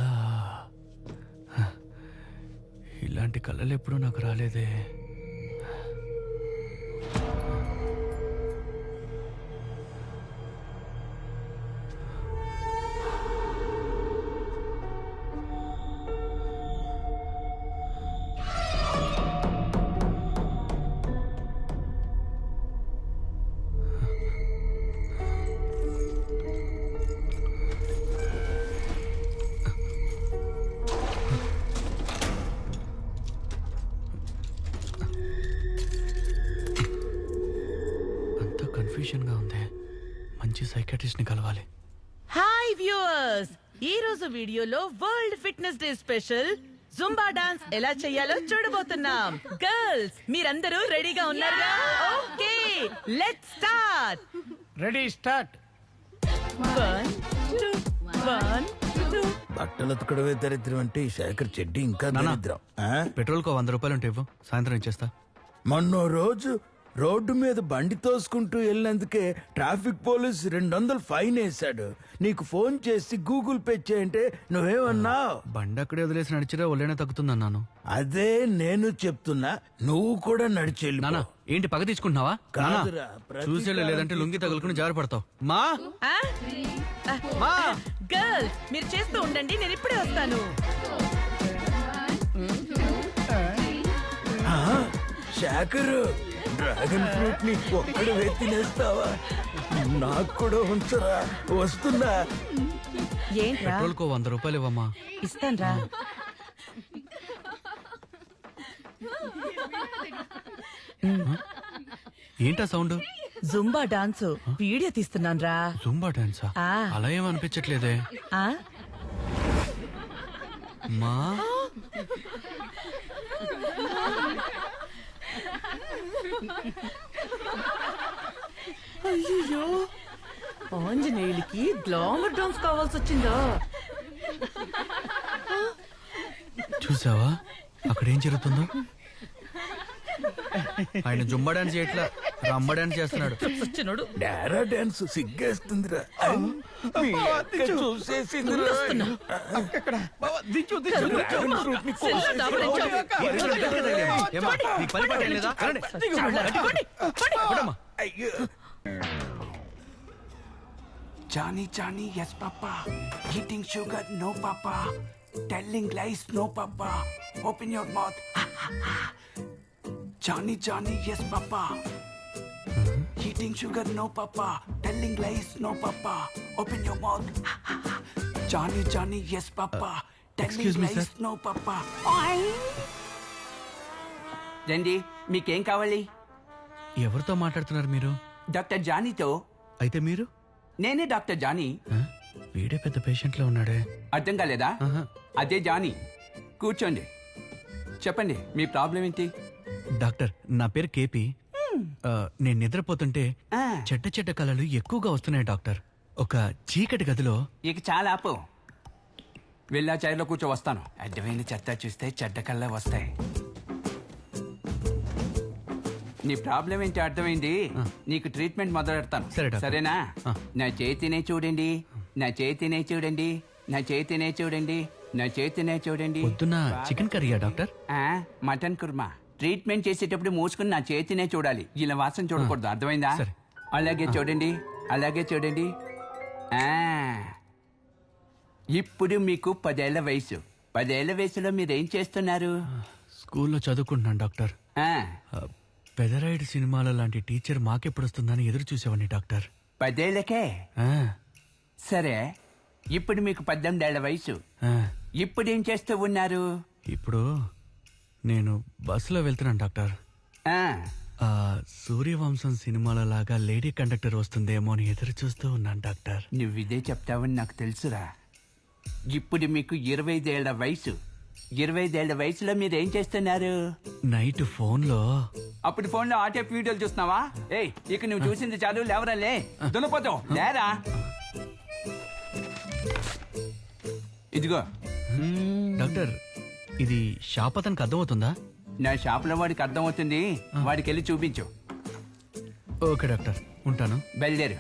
కళ. ఇలాంటి కళలు ఎప్పుడూ నాకు రాలేదే. కన్ఫ్యూజన్గా ఉంది. మంచి సైకాట్రిస్ట్ ని కలవాలి. హాయ్ వ్యూవర్స్, ఈ రోజు వీడియోలో world fitness day special Zumba dance ఎలా చేయాలో చూడబోతున్నాం. గర్ల్స్ మీరందరూ రెడీగా ఉన్నారుగా? Okay, let's start. Ready, start. 1 2 1 2. బట్టలు ఉతకడమే దరిద్రం అంటే ఈ శేఖర్ చెడ్డి ఇంకా దరిద్రం. పెట్రోల్ కో 100 రూపాయలు ఉంటే ఇవ్వు, సాయంత్రం ఇచ్చేస్తా. మొన్న రోజు రోడ్డు మీద బండి తోసుకుంటూ వెళ్ళినందుకే ట్రాఫిక్ పోలీస్ 200 ఫైన్ వేశాడు. నీకు ఫోన్ చేసి గూగుల్ పే చేయంటే నువ్వేమన్నావు? బండి అక్కడే వదిలేసి నడిచిరా ఒళ్ళైనా తగ్గుతుందన్నాను. అదే నేను చెప్తున్నా, నువ్వు కూడా నడిచెళ్ళి. నానా ఏంటి పగ తీసుకుంటున్నావా? కాదురా, చూసేలే, లేదంటే లుంగి తగులుకుని జారి పడతావు. మా గర్ల్స్ మీరు చేస్తూ ఉండండి, నేను ఇప్పుడే వస్తాను. శేఖర్, డ్రాగన్ ఫ్రూట్ ని ఒక్కడే తినేస్తావా? నాకు కూడా ఉంచరా, వస్తున్నా. ఏంట్రా? పెట్రోల్ కో 100 రూపాయలు ఇవ్వమ్మా. ఇస్తాన్రా. ఏంటా సౌండ్? జుంబా డాన్స్ వీడియో తీస్తున్నాన్రా. జుంబా డాన్సా? అలా ఏం అనిపించట్లేదే. మా అయ్యో, ఆంజనేయులకి గ్లామర్ డాన్స్ కావాల్సి వచ్చిందా? చూసావా అక్కడ ఏం జరుగుతుందో? ఆయన జుంబా డాన్స్ చేయట్లా, రమ్మ డాన్స్ చేస్తున్నాడు. వచ్చినాడు డారా డాన్స్ సిగ్గేస్తుందిరా. మీ అక్క చూసేసిందిరా. డ్రాగన్ ఫ్రూట్ ని ఏమ్మా, నీకు పని పాట ఏం లేదా? కొట్టమ్మా. అయ్యో. Johnny, Johnny, yes, Papa. Eating sugar, no, Papa. Telling lies, no, Papa. Open your mouth. Johnny, Johnny, yes, Papa. Eating sugar, no, Papa. Telling lies, no, Papa. Open your mouth. Johnny, Johnny, yes, Papa. Telling excuse me, lies, sir. no, Papa. రండి, మీకేం కావాలి? ఎవరితో మాట్లాడుతున్నారు మీరు? Doctor జానీతో. అయితే మీరు? నేనే doctor Johnny. వీడే పెద్ద పేషెంట్ లో ఉన్నాడే. అర్థం కాలేదా? అదే జానీ. కూర్చోండి, చెప్పండి మీ ప్రాబ్లం ఏంటి? డాక్టర్, నా పేరు కేపీ. నేను నిద్రపోతుంటే చెడ్డ చెడ్డ కళలు ఎక్కువగా వస్తున్నాయి డాక్టర్. ఒక చీకటి గదిలో. ఇక చాలా ఆపు, వెళ్ళా చైర్లో కూర్చో, వస్తాను. అడ్డమైన చెత్త చూస్తే చెడ్డ కళ్ళ వస్తాయి. నీ ప్రాబ్లం ఏంటి అర్థమైంది. నీకు ట్రీట్మెంట్ మొదలు పెడతాను, సరే డాక్టర్. సరేనా? నా చేతినే చూడండి, నా చేతినే చూడండి, నా చేతినే చూడండి, నా చేతినే చూడండి. పొద్దున్న చికెన్ కర్రీయా డాక్టర్? మటన్ కుర్మా. ట్రీట్మెంట్ చేసేటప్పుడు మూసుకుని నా చేతినే చూడాలి, ఇలా వాసన చూడకూడదు, అర్థమైందా? సరే. అలాగే చూడండి, అలాగే చూడండి. ఇప్పుడు మీకు 10 ఏళ్ల వయసు. 10 ఏళ్ల వయసులో మీరేం చేస్తున్నారు? స్కూల్లో చదువుకుంటున్నాను డాక్టర్. పెదరాయుడు సినిమాల లాంటి టీచర్ మాకెప్పుడు వస్తుందని ఎదురు చూసేవాడిని డాక్టర్. 10 ఏళ్లకే? సరే, ఇప్పుడు మీకు 18 ఏళ్ల వయసు. ఇప్పుడు ఏం చేస్తూ ఉన్నారు? ఇప్పుడు నేను బస్సులో వెళ్తున్నాను డాక్టర్. సూర్యవంశం సినిమాల లాగా లేడీ కండక్టర్ వస్తుందేమో అని ఎదురు చూస్తూ ఉన్నాను డాక్టర్. నువ్వు ఇదే చెప్తావని నాకు తెలుసురా. ఇప్పుడు మీకు 25 ఏళ్ల వయసు. 25 ఏళ్ల వయసులో మీరు ఏం చేస్తున్నారు? నైట్ ఫోన్లో. అప్పుడు ఫోన్లో ఆటే వీడియోలు చూస్తున్నావా? ఏయ్, ఇక నువ్వు చూసింది చాలు, లేవరా, లే, దున్నపోతావు, లేరా. ఇదిగో డాక్టర్, ఇది షాప్ అతనికి అర్థమవుతుందా? నా షాపులో వాడికి అర్థమవుతుంది, వాడికి వెళ్ళి చూపించు. ఓకే డాక్టర్, ఉంటాను. బయలుదేరు.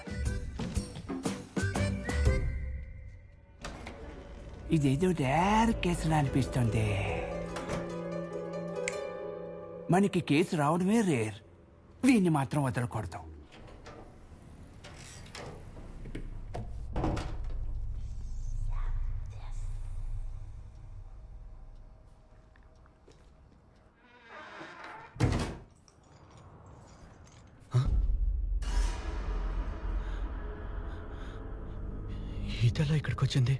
ఇదేదో రేర్ కేసులా అనిపిస్తుంది. మనకి కేసు రావడమే రేర్. వీన్ని మాత్రం వదలకూడదు. ఇదెలా ఇక్కడికి వచ్చింది?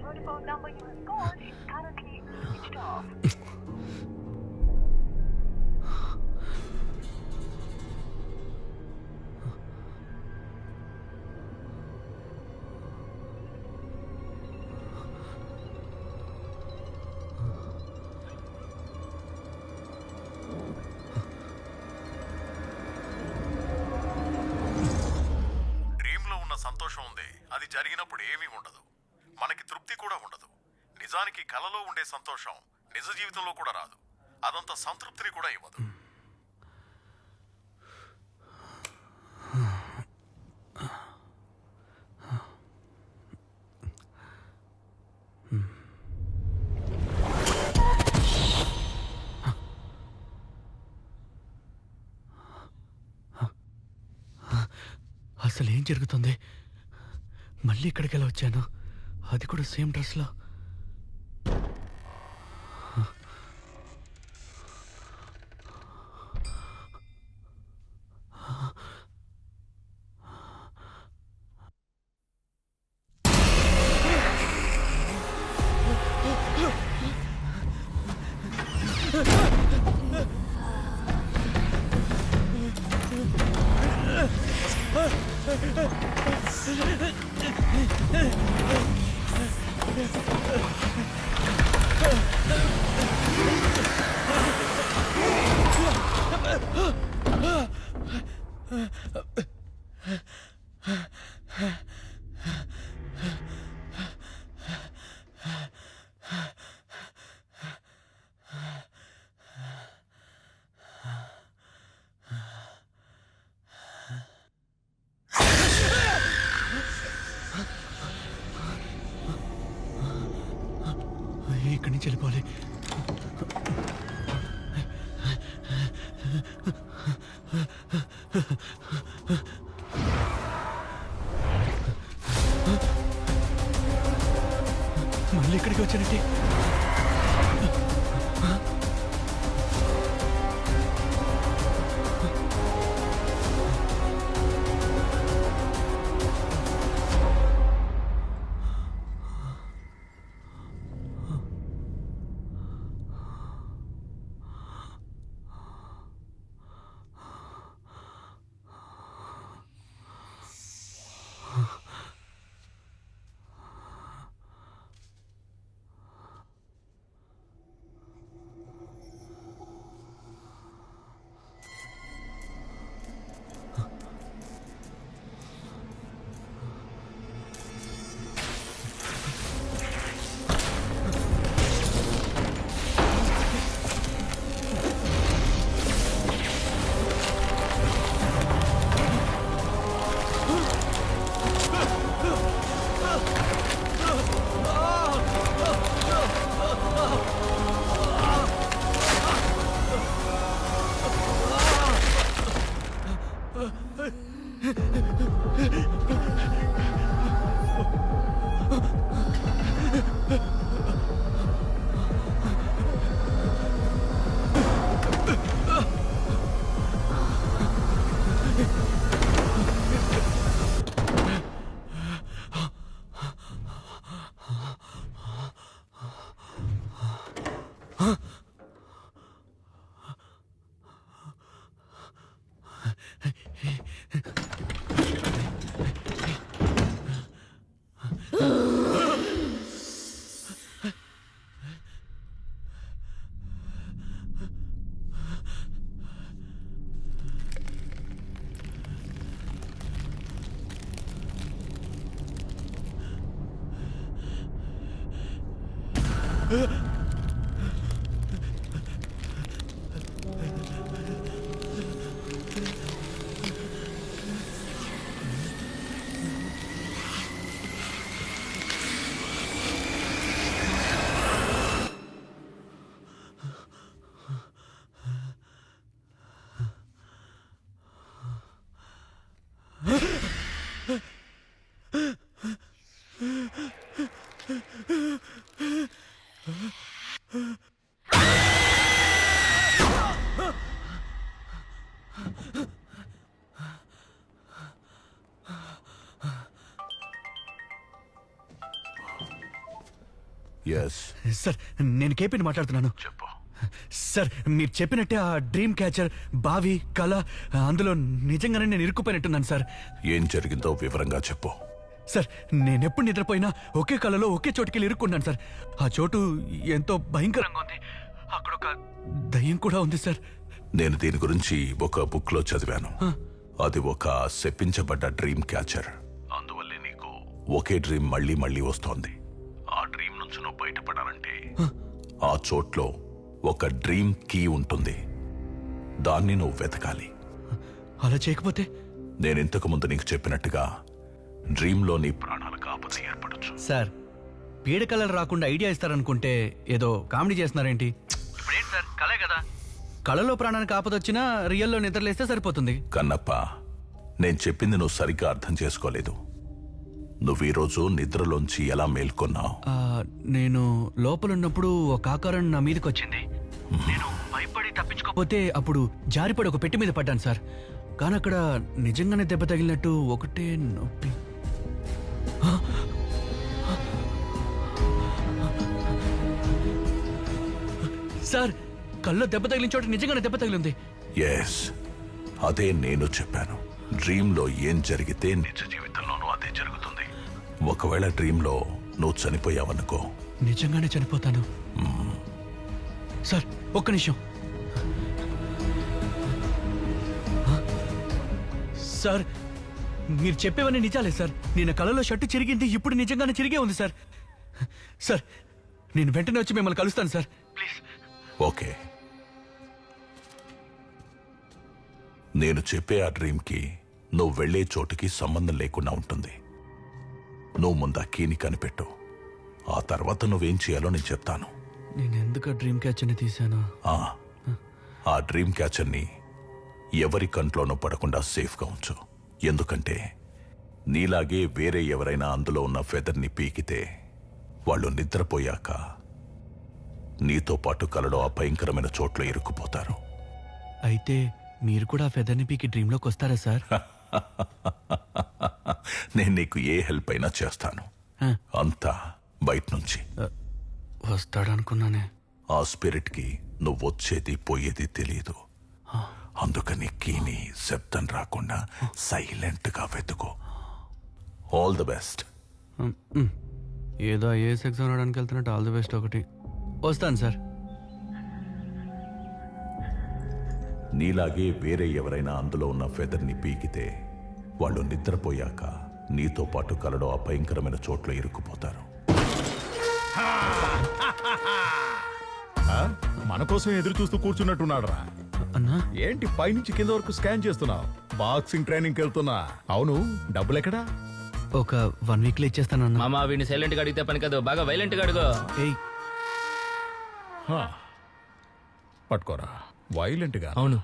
Vodafone number you have called is currently switched off. డ్రీమ్లో ఉన్న సంతోషం ఉంది, అది జరిగినప్పుడు ఏమీ ఉండదు, మనకి తృప్తి కూడా ఉండదు. నిజానికి కలలో ఉండే సంతోషం నిజ జీవితంలో కూడా రాదు, అదంత సంతృప్తిని కూడా ఇవ్వదు. అసలు ఏం జరుగుతుంది? మళ్ళీ ఇక్కడికి ఎలా వచ్చాను? అది కూడా సేమ్ డ్రెస్లో. ఇక్కడి నుంచి వెళ్ళిపోవాలి. మళ్ళీ ఇక్కడికి వచ్చానంటే ఎస్ సార్ నేను కేపీని మాట్లాడుతున్నాను. చెప్పు. సార్ మీరు చెప్పినట్టే ఆ డ్రీమ్ క్యాచర్, బావి, కళ, అందులో నిజంగానే నేను ఇరుక్కుపోయినట్టున్నాను సార్. ఏం జరిగిందో వివరంగా చెప్పు. సార్ నేనెప్పుడు నిద్రపోయినా ఒకే కళలో ఒకే చోటుకి ఇరుక్కున్నాను సార్. ఆ చోటు ఎంతో భయంకరంగా ఉంది. అక్కడ ఒక దయ్యం కూడా ఉంది సార్. నేను దీని గురించి ఒక బుక్ లో చదివాను. అది ఒక శపించబడ్డ డ్రీమ్ క్యాచర్. అందువల్లే నీకు ఒకే డ్రీమ్ మళ్ళీ మళ్ళీ వస్తోంది. ఆ డ్రీమ్ నుంచి నువ్వు బయటపడాలంటే ఆ చోట్లో ఒక డ్రీమ్ కీ ఉంటుంది. దాన్ని నువ్వు వెతకాలి. అలా చేయకపోతే? నేను ఇంతకు ముందు నీకు చెప్పినట్టుగా డ్రీమ్లో నీ ప్రాణాలకు ఆపద ఏర్పడచ్చు. సార్ పీడ కళలు రాకుండా ఐడియా ఇస్తారనుకుంటే ఏదో కామెడీ చేస్తున్నారేంటి? ఇప్పుడేంటి సార్, కళే కదా. కళలో ప్రాణానికి ఆపదొచ్చినా రియల్లో నిద్రలేస్తే సరిపోతుంది. కన్నప్ప, నేను చెప్పింది నువ్వు సరిగ్గా అర్థం చేసుకోలేదు. నువ్వు ఈరోజు నిద్రలోంచి ఎలా మేల్కొన్నావు? నేను లోపలున్నప్పుడు ఒక ఆకారం నా మీదకి వచ్చింది. నేను భయపడి తప్పించుకోకపోతే అప్పుడు జారిపడి ఒక పెట్టి మీద పడ్డాను సార్. కానీ అక్కడ నిజంగానే దెబ్బ తగిలినట్టు ఒకటే నొప్పి. సార్ కళ్ళు దెబ్బ తగిలిన చోట నిజంగానే దెబ్బ తగిలింది. ఎస్, అదే నేను చెప్పాను. డ్రీమ్లో ఏం జరిగితే నిజ జీవితంలోనూ అదే జరుగుతుంది. ఒకవేళ డ్రీమ్లో నువ్వు చనిపోయావనుకో, నిజంగానే చనిపోతాను. సార్ ఒక్క నిమిషం. సార్ మీరు చెప్పేవన్నీ నిజాలే సార్. నేను కళలో షర్టు చిరిగింది, ఇప్పుడు నిజంగానే చిరిగే ఉంది సార్. సార్ నేను వెంటనే వచ్చి మిమ్మల్ని కలుస్తాను సార్, ప్లీజ్. ఓకే. నేను చెప్పే ఆ డ్రీమ్కి నువ్వు వెళ్లే చోటుకి సంబంధం లేకుండా ఉంటుంది. నువ్వు ముందు ఆ కీని కనిపెట్టు. ఆ తర్వాత నువ్వేం చేయాలో నేను చెప్తాను. నేను ఎందుకు డ్రీమ్ క్యాచర్ని తీశాను? ఆ డ్రీమ్ క్యాచర్ని ఎవరి కంట్లోనూ పడకుండా సేఫ్గా ఉంచు. ఎందుకంటే నీలాగే వేరే ఎవరైనా అందులో ఉన్న ఫెదర్ని పీకితే వాళ్ళు నిద్రపోయాక నీతో పాటు కలలో ఆ భయంకరమైన చోట్ల ఇరుక్కుపోతారు. అయితే మీరు కూడా ఫెదర్ని పీకి డ్రీమ్లోకి వస్తారా సార్? నేను నీకు ఏ హెల్ప్ అయినా చేస్తాను. అంతా బయట నుంచి. వస్తాడనుకున్నానే. ఆ స్పిరిట్ కి నువ్వు వచ్చేది పోయేది తెలియదు. అందుకని కీని శబ్దం రాకుండా సైలెంట్ గా వెతుకో. All the best. ఏదో ఐఏఎస్ ఎగ్జామ్ రావడానికి వెళ్తున్నట్టు ఆల్ ది బెస్ట్ ఒకటి. వస్తాను సార్. నీలాగే వేరే ఎవరైనా అందులో ఉన్న ఫెదర్ని పీకితే వాళ్ళు నిద్రపోయాక నీతో పాటు కలలో ఆ భయంకరమైన చోట్ల ఇరుక్కుపోతారు. మన కోసం ఎదురు చూస్తూ కూర్చున్నట్టున్నాడు రా. అన్నా ఏంటి పైనుంచి కింద వరకు స్కాన్ చేస్తున్నావు? బాక్సింగ్ ట్రైనింగ్ వెళ్తున్నా. అవును, డబ్బులు ఎక్కడా? ఒక 1 వీక్ లో ఇచ్చేస్తానన్నా. మామ వీడిని సైలెంట్ గా అడిగితే పని కాదు, బాగా వైలెంట్ గా అడుగు. ఏయ్ పట్టుకోరా. వైలెంట్ గా? అవును,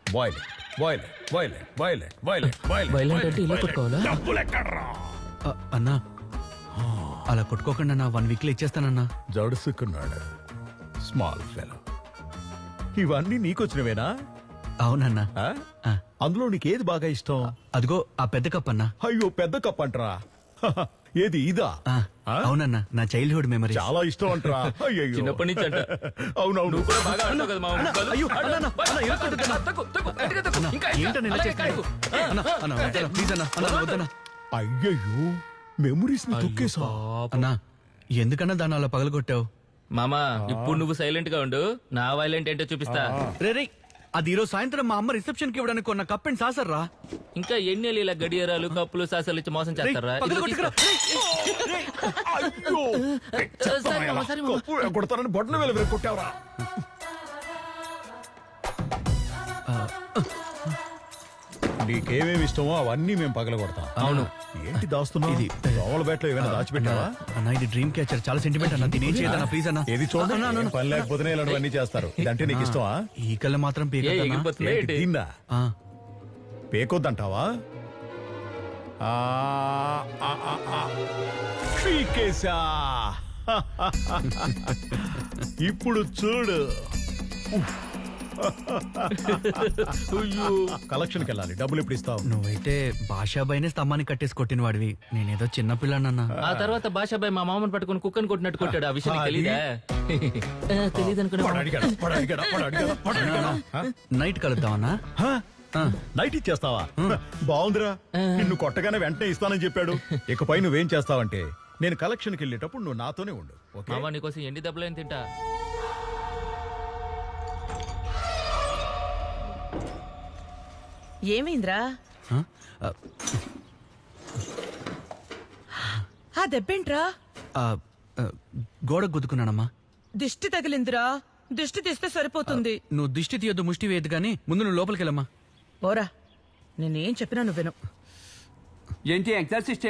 violent violent violent violent violent violent violent అంటే ఇలా కొట్టుకోవాలా? డబ్బులు ఎక్కడ్రా? అన్నా అలా కొట్టుకోకుండా నా 1 వీక్ లో ఇచ్చేస్తానన్నా. జడుసుకున్నాడు స్మాల్ ఫెలో. ఇవన్నీ నీకొచ్చినవేనా? అవునన్నా. అందులో నీకేది బాగా ఇష్టం? అదిగో ఆ పెద్ద కప్ అన్నా. అయ్యో, పెద్ద కప్ అంటరా? ఏది ఇదా? అవునన్నా, నా చైల్డ్హుడ్ మెమరీ. చాలా ఇష్టం అంటరా? అయ్యో, చిన్నప్పటి నుంచి అంట. అవునవును. నువ్వు కూడా బాగా ఆడతావు కదా మామ. అయ్యో, అన్నా, అన్నా, అన్నా, ఇరుక్కొట్టొద్దన్నా. తగ్గు, తగ్గు, గట్టిగా తగ్గు. ఇంకా, ఏంటన్నా ఇలా అలాగే చేస్తున్నావు? కడుగు. అన్నా, అన్నా, వద్దన్నా, ప్లీజ్ అన్నా, అన్నా, వద్దన్నా. అయ్యయ్యో, మెమరీస్ ని తొక్కేసా. అన్నా ఎందుకన్నా దాన్ని అలా పగలగొట్టావు? మామ ఇప్పుడు నువ్వు సైలెంట్ గా ఉండు, నా వైలెంట్ ఏంటో చూపిస్తా. రే అది ఈరోజు సాయంత్రం మా అమ్మ రిసెప్షన్ కి ఇవ్వడానికి కొన్న కప్ అండ్ సాసర్ రా. ఇంకా ఎన్ని ఇలా గడియారాలు కప్పులు సాసాలు ఇచ్చి మోసం చేస్తారా? ఇదిగో తీసుకో. అయ్యో, సరే మామ, సరే మామ. కప్పు కొడతానని బొట్టలు వేలు కొట్టావరా? నీకేమేమి ఇష్టమో అవన్నీ మేము పగల కొడతాం. అవును. ఏంటి దాస్తున్నావు? ఇది దోమల బేట్లో ఏమైనా దాచిపెట్టావా? అన్నా ఇది డ్రీమ్ క్యాచర్, చాలా సెంటిమెంట్ అన్న. దీని ఏం చేయదన్నా ప్లీజ్ అన్నా. ఏది చూడండి, పని లేకపోతేనే ఇలాంటివన్నీ చేస్తారు. ఇదంటే నీకు ఇష్టమా? ఈ కళ్ళ మాత్రం ఏ పీకద్దన్నా. ఎగిరిపోతుంది ఏంటి? తిన్నా పేకొద్దంటావా? పీకేశా. ఇప్పుడు చూడు. కలెక్షన్కి వెళ్ళాలి, డబ్బులు ఎప్పుడు ఇస్తావు? నువ్వైతే భాషాబాయినే స్తంభాన్ని కట్టేసి కొట్టిన వాడివి, నేనేదో చిన్నపిల్లనన్నా. ఆ తర్వాత భాషాబాయ్ మా మామని పట్టుకుని కుక్కని కొట్టినట్టు కొట్టాడు. ఆ విషయం నీకు తెలీదా? తెలీదు అనుకున్నా. నైట్ కలుద్దామన్నా? నైట్ ఇచ్చేస్తావా? బాగుందిరా, నిన్ను కొట్టగానే వెంటనే ఇస్తానని చెప్పాడు. ఇకపై నువ్వేం చేస్తావంటే నేను కలెక్షన్కి వెళ్ళేటప్పుడు నువ్వు నాతోనే ఉండు, ఓకే? మామ నీకోసం ఎండి దెబ్బలేని తింటా. ఏమైందిరా? ఆ? ఆ, ఆ దెబ్బేంట్రా? ఆ, ఆ, గోడకు గుద్దుకున్నానమ్మా. దిష్టి తగిలిందిరా, దిష్టి తీస్తే సరిపోతుంది. నువ్వు దిష్టి తీయొద్దు, ముష్టి వేయద్దు కానీ ముందు నువ్వు లోపలికి వెళ్ళమ్మా. పోరా, నేనేం చెప్పినా నువ్వు విను. ఏంటి ఎగ్జార్సిస్ట్